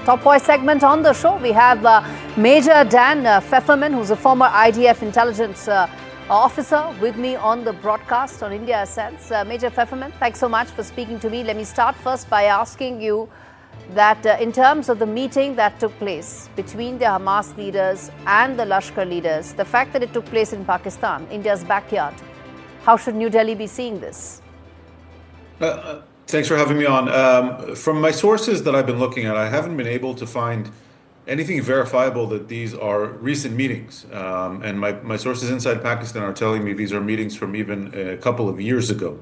Top voice segment on the show. We have Major Dan Feferman, who's a former IDF intelligence officer, with me on the broadcast on India Sense. Major Feferman, thanks so much for speaking to me. Let me start first by asking you that in terms of the meeting that took place between the Hamas leaders and the Lashkar leaders, the fact that it took place in Pakistan, India's backyard, how should New Delhi be seeing this? Thanks for having me on. From my sources that I've been looking at, I haven't been able to find anything verifiable that these are recent meetings. And my sources inside Pakistan are telling me these are meetings from even a couple of years ago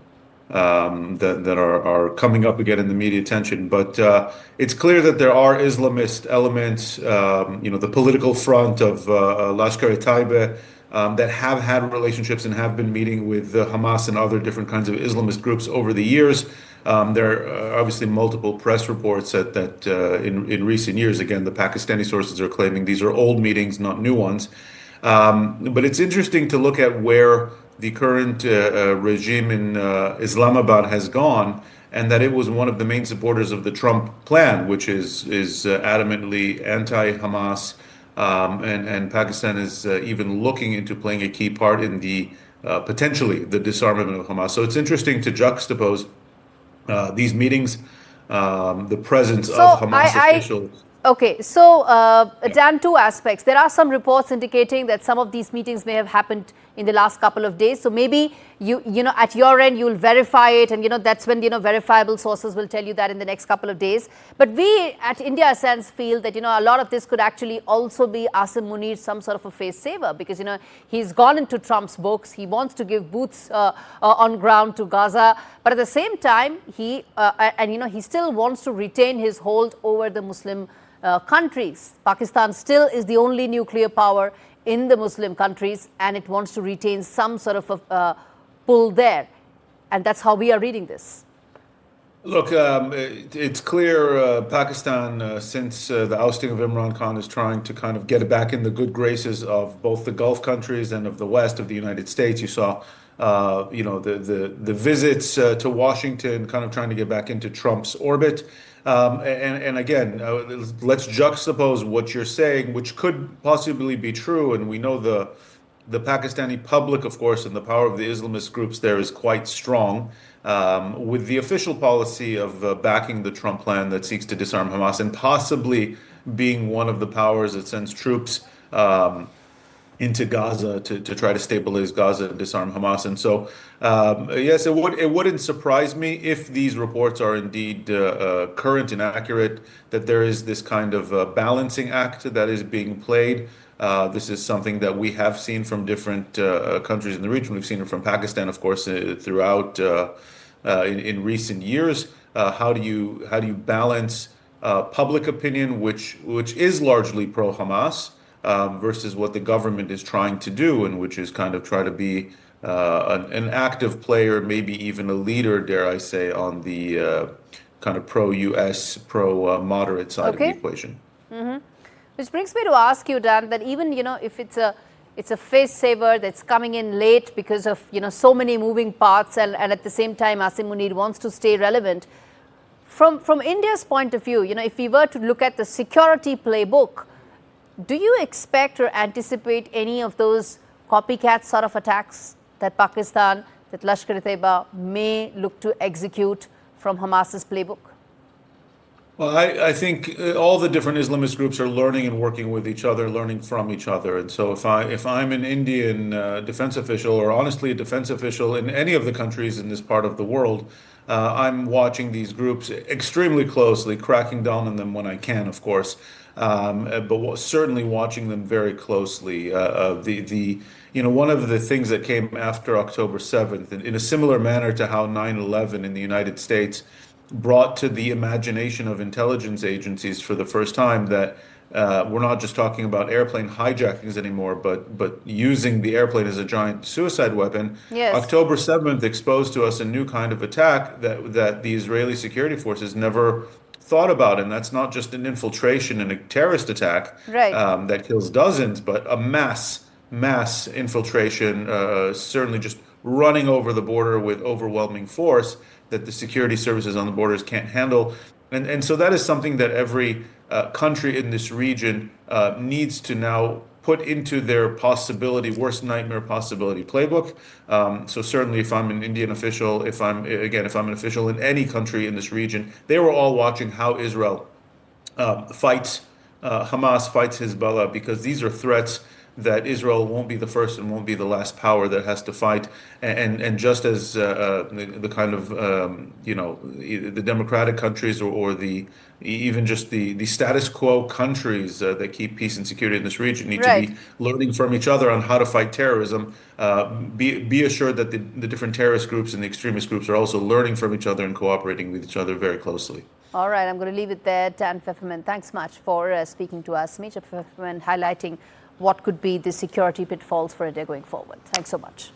that are coming up again in the media attention. But it's clear that there are Islamist elements, the political front of Lashkar-e-Taiba, that have had relationships and have been meeting with Hamas and other different kinds of Islamist groups over the years. There are obviously multiple press reports that in recent years, again, the Pakistani sources are claiming these are old meetings, not new ones. But it's interesting to look at where the current regime in Islamabad has gone, and that it was one of the main supporters of the Trump plan, which is adamantly anti-Hamas. And Pakistan is even looking into playing a key part in the potentially the disarmament of Hamas. So it's interesting to juxtapose these meetings, the presence of Hamas officials. Okay, so Dan, two aspects. There are some reports indicating that some of these meetings may have happened in the last couple of days. So maybe you at your end you'll verify it, and that's when verifiable sources will tell you that in the next couple of days. But we at India Sense feel that a lot of this could actually also be Asim Munir, some sort of a face saver, because he's gone into Trump's books. He wants to give boots on ground to Gaza, but at the same time he still wants to retain his hold over the Muslim countries. Pakistan still is the only nuclear power in the Muslim countries, and it wants to retain some sort of a pull there. And that's how we are reading this. Look, it's clear Pakistan, since the ousting of Imran Khan, is trying to kind of get back in the good graces of both the Gulf countries and of the West, of the United States. You saw, the visits to Washington, kind of trying to get back into Trump's orbit. And again, let's juxtapose what you're saying, which could possibly be true. And we know the Pakistani public, of course, and the power of the Islamist groups there is quite strong, with the official policy of backing the Trump plan that seeks to disarm Hamas, and possibly being one of the powers that sends troops into Gaza to try to stabilize Gaza and disarm Hamas. And so, yes, it wouldn't surprise me if these reports are indeed current and accurate, that there is this kind of balancing act that is being played. This is something that we have seen from different countries in the region. We've seen it from Pakistan, of course, throughout in recent years. How do you balance public opinion, which is largely pro-Hamas, versus what the government is trying to do, and which is kind of try to be an active player, maybe even a leader, dare I say, on the kind of pro-US, pro-moderate side of the equation. Mm-hmm. Which brings me to ask you, Dan, that even if it's a face saver that's coming in late because of so many moving parts, and at the same time Asim Munir wants to stay relevant. From India's point of view, if we were to look at the security playbook, do you expect or anticipate any of those copycat sort of attacks that Pakistan, that Lashkar-e-Taiba may look to execute from Hamas's playbook? Well, I think all the different Islamist groups are learning and working with each other, learning from each other. And so if I'm an Indian defense official, or honestly a defense official in any of the countries in this part of the world, I'm watching these groups extremely closely, cracking down on them when I can, of course, but certainly watching them very closely. One of the things that came after October 7th, in a similar manner to how 9/11 in the United States brought to the imagination of intelligence agencies for the first time that we're not just talking about airplane hijackings anymore, but using the airplane as a giant suicide weapon. Yes. October 7th exposed to us a new kind of attack that the Israeli security forces never thought about, and that's not just an infiltration and a terrorist attack, right, that kills dozens, but a mass infiltration, certainly just running over the border with overwhelming force that the security services on the borders can't handle. And so that is something that every country in this region needs to now put into their possibility, worst nightmare possibility playbook. So certainly if I'm an Indian official, if I'm an official in any country in this region, they were all watching how Israel fights Hamas, fights Hezbollah, because these are threats that Israel won't be the first and won't be the last power that has to fight. And just as the kind of the democratic countries or the even just the status quo countries that keep peace and security in this region need to Right. be learning from each other on how to fight terrorism. Be assured that the different terrorist groups and the extremist groups are also learning from each other and cooperating with each other very closely. All right, I'm going to leave it there. Dan Feferman, thanks much for speaking to us. Major Feferman highlighting what could be the security pitfalls for India going forward. Thanks so much.